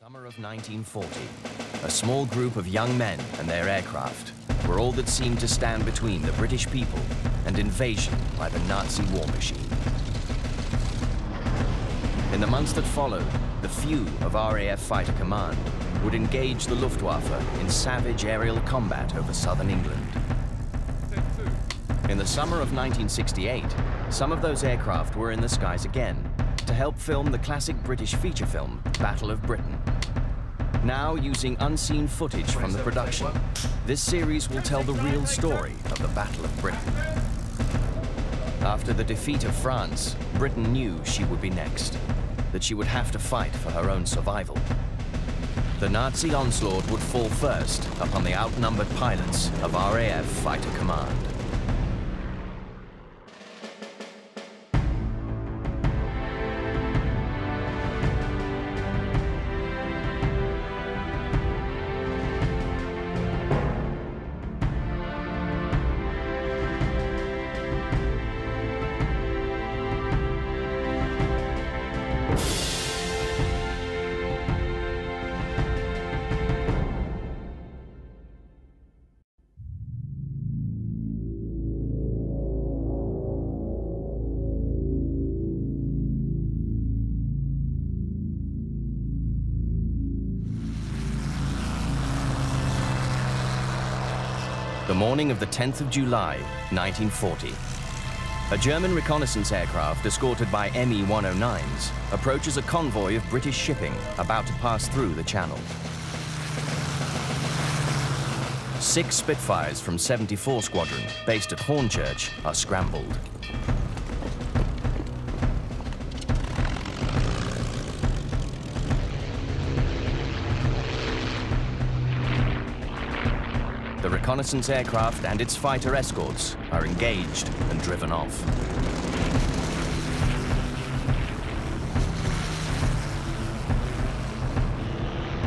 Summer of 1940, a small group of young men and their aircraft were all that seemed to stand between the British people and invasion by the Nazi war machine. In the months that followed, the few of RAF Fighter Command would engage the Luftwaffe in savage aerial combat over southern England. In the summer of 1968, some of those aircraft were in the skies again to help film the classic British feature film, Battle of Britain. Now, using unseen footage from the production, this series will tell the real story of the Battle of Britain. After the defeat of France, Britain knew she would be next, that she would have to fight for her own survival. The Nazi onslaught would fall first upon the outnumbered pilots of RAF Fighter Command. The morning of the 10th of July, 1940. A German reconnaissance aircraft escorted by Me-109s approaches a convoy of British shipping about to pass through the channel. 6 Spitfires from 74 Squadron, based at Hornchurch, are scrambled. The reconnaissance aircraft and its fighter escorts are engaged and driven off.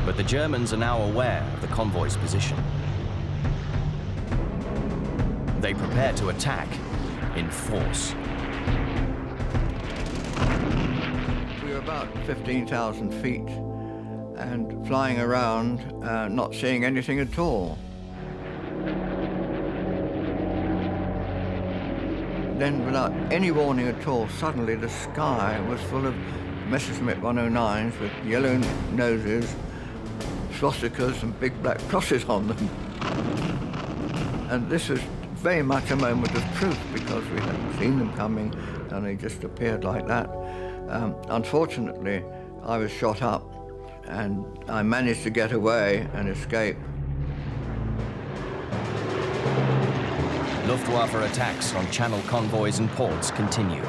But the Germans are now aware of the convoy's position. They prepare to attack in force. We were about 15,000 feet and flying around, not seeing anything at all. Then, without any warning at all, suddenly the sky was full of Messerschmitt 109s with yellow noses, swastikas and big black crosses on them. And this was very much a moment of truth because we hadn't seen them coming and they just appeared like that. Unfortunately, I was shot up and I managed to get away and escape. Luftwaffe attacks on channel convoys and ports continue.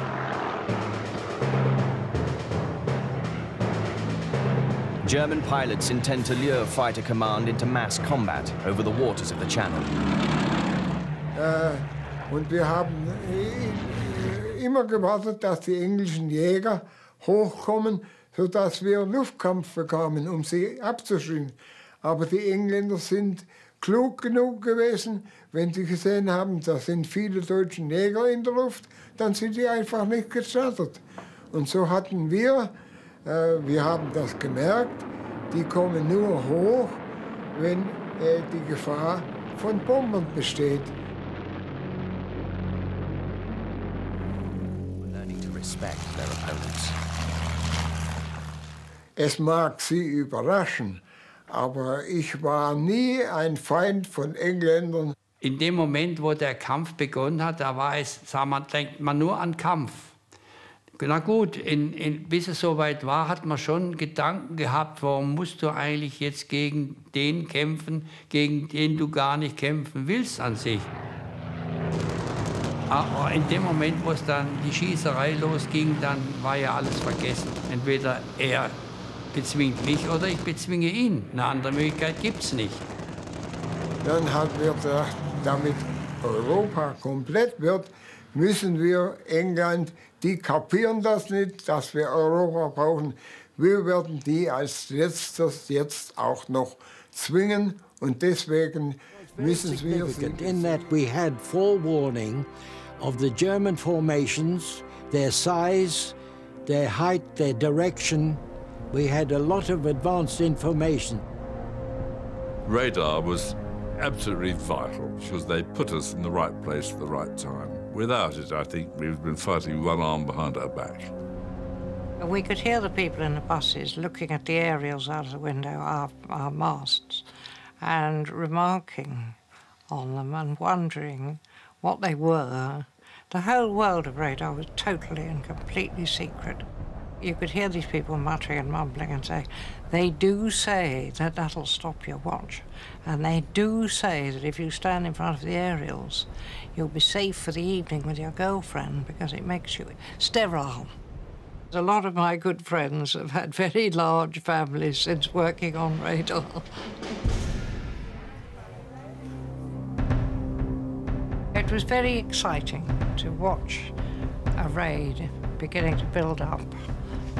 German pilots intend to lure Fighter Command into mass combat over the waters of the channel. Und wir haben immer gewartet, dass die englischen Jäger hochkommen, sodass wir Luftkampf bekamen, um sie abzuschrecken. Aber die Engländer sind klug genug gewesen, wenn sie gesehen haben, da sind viele deutsche Jäger in der Luft, dann sind sie einfach nicht gestartet. Und so hatten wir haben das gemerkt, die kommen nur hoch, wenn die Gefahr von Bombern besteht. Learning to respect their opponents. Es mag sie überraschen, aber ich war nie ein Feind von Engländern. In dem Moment, wo der Kampf begonnen hat, da war es, denkt man nur an Kampf. Na gut, bis es soweit war, hat man schon Gedanken gehabt, warum musst du eigentlich jetzt gegen den kämpfen, gegen den du gar nicht kämpfen willst an sich. Aber in dem Moment, wo es dann die Schießerei losging, dann war ja alles vergessen. Entweder er bezwingt mich oder ich bezwinge ihn. Eine andere Möglichkeit gibt es nicht. Dann haben wir gedacht, damit Europa komplett wird, müssen wir England, die kapieren das nicht, dass wir Europa brauchen. Wir werden die als letztes jetzt auch noch zwingen und deswegen müssen wir sie. In that we had full warning of the German formations, their size, their height, their direction, We had a lot of advanced information. Radar was absolutely vital because they put us in the right place at the right time. Without it, I think we've been fighting one arm behind our back. We could hear the people in the buses looking at the aerials out of the window, our masts, and remarking on them and wondering what they were. The whole world of radar was totally and completely secret. You could hear these people muttering and mumbling and saying, they do say that that'll stop your watch. And they do say that if you stand in front of the aerials, you'll be safe for the evening with your girlfriend because it makes you sterile. A lot of my good friends have had very large families since working on radar. It was very exciting to watch a raid beginning to build up.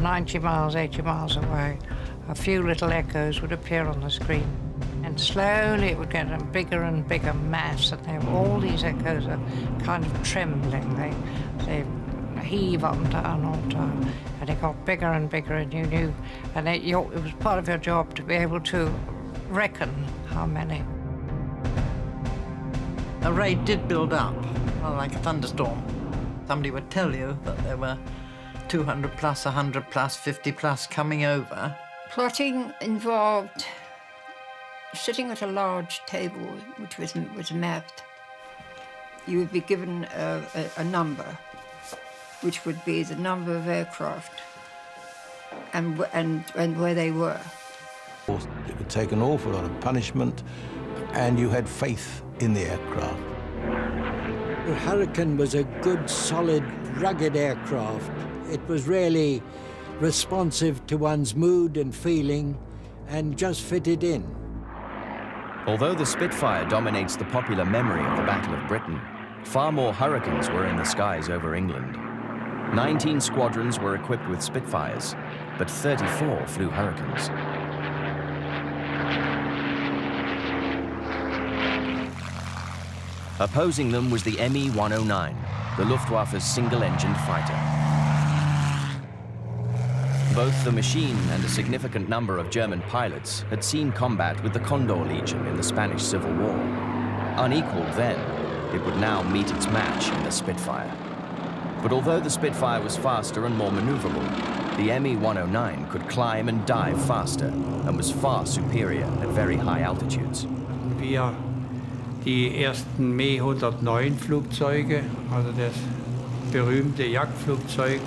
90 miles, 80 miles away, a few little echoes would appear on the screen. And slowly it would get a bigger and bigger mass, and all these echoes are kind of trembling. They heave up and down all the time. And it got bigger and bigger, and you knew, and it was part of your job to be able to reckon how many. A raid did build up, like a thunderstorm. Somebody would tell you that there were 200 plus, 100 plus, 50 plus coming over. Plotting involved sitting at a large table which was mapped. You would be given a number, which would be the number of aircraft and where they were. It would take an awful lot of punishment, and you had faith in the aircraft. The Hurricane was a good, solid, rugged aircraft. It was really responsive to one's mood and feeling and just fitted in. Although the Spitfire dominates the popular memory of the Battle of Britain, far more Hurricanes were in the skies over England. 19 squadrons were equipped with Spitfires, but 34 flew Hurricanes. Opposing them was the Me-109, the Luftwaffe's single-engined fighter. Both the machine and a significant number of German pilots had seen combat with the Condor Legion in the Spanish Civil War. Unequaled then, it would now meet its match in the Spitfire. But although the Spitfire was faster and more maneuverable, the Me-109 could climb and dive faster and was far superior at very high altitudes. Die ersten Me-109 Flugzeuge, also das berühmte Jagdflugzeug,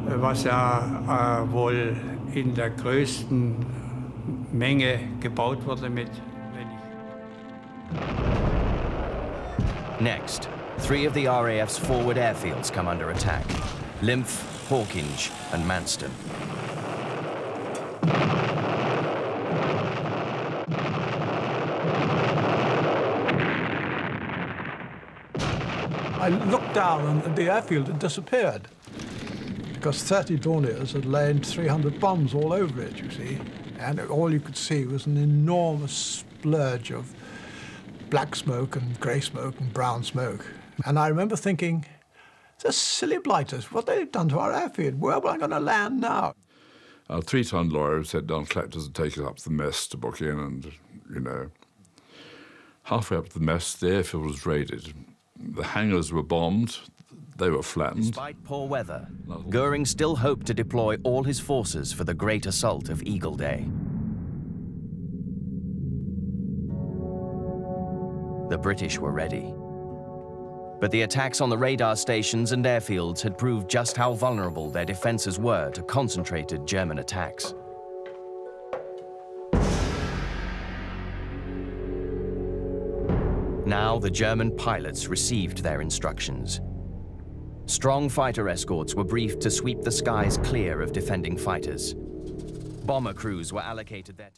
was ja wohl in der größten Menge gebaut wurde mit. Next, 3 of the RAF's forward airfields come under attack: Lymph, Hawkinge, and Manston. I looked down and the airfield had disappeared because 30 Dorniers had laid 300 bombs all over it, you see. And all you could see was an enormous splurge of black smoke and grey smoke and brown smoke. And I remember thinking, the silly blighters, what they've done to our airfield, where am I going to land now? Our 3-ton lorry sent down collectors and take us up to the mess to book in, and, you know, halfway up to the mess, the airfield was raided. The hangars were bombed, they were flattened. Despite poor weather, Goering still hoped to deploy all his forces for the great assault of Eagle Day. The British were ready. But the attacks on the radar stations and airfields had proved just how vulnerable their defenses were to concentrated German attacks. Now the German pilots received their instructions. Strong fighter escorts were briefed to sweep the skies clear of defending fighters. Bomber crews were allocated their